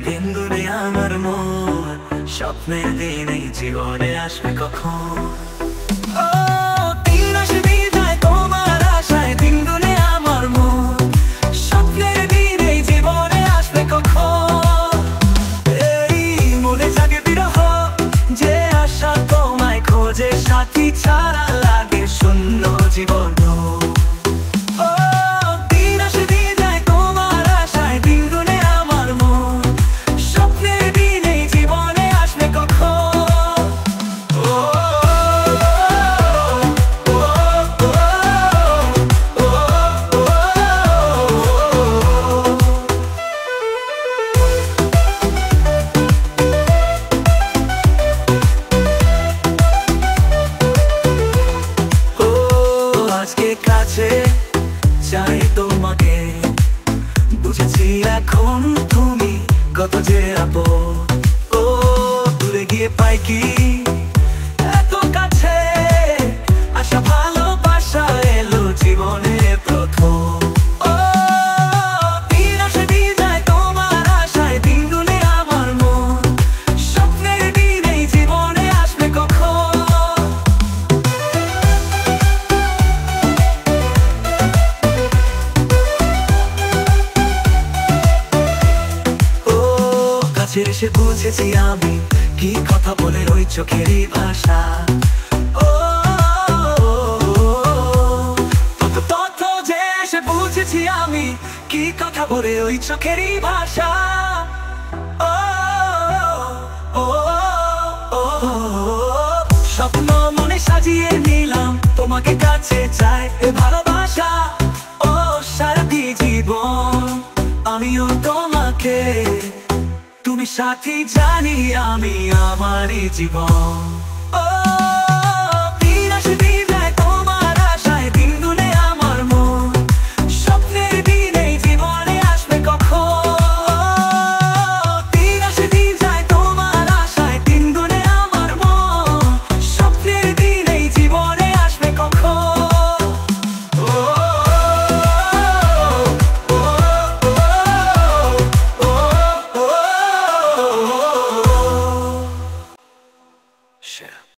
দিনগুলি আমার মন স্বপ্নের দিন এই জীবনে আসবে কখন। ও দিন আসে বিদায় তোমার আশায়, দিনগুলি আমার মন স্বপ্নের দিন এই জীবনে আসবে কখন। এই মনে জাগে বিরহ, যে আশা তোমায় খোঁজে, সাথী ছাড়া লাগে শূন্য জীবন। কাছে চাই তোমাকে, বুঝেছি এখন তুমি কত যে আপন। ও দূরে গিয়ে পাই কি এত কাছে আশা, ভালোবাসা এলো জীবনে প্রথম। ও দিন আসে বিদায় তোমার আশায়, দিনগুলি আমার মন স্বপ্নের দিন এই জীবনে আসবে কখন। এসে বুঝেছি আমি কি কথা বলে ওই চোখেরই ভাষা। ও তথ্য যে এসে বুঝেছি আমি কি কথা বলে ওই চোখেরই ভাষা। ও স্বপ্ন মনে সাজিয়ে নিলাম, তোমাকে কাছে চাই এ ভালোবাসা। ও সারাটি জীবন আমিও তোমাকে, তুমি সাথী জানি আমি আমারই জীবন।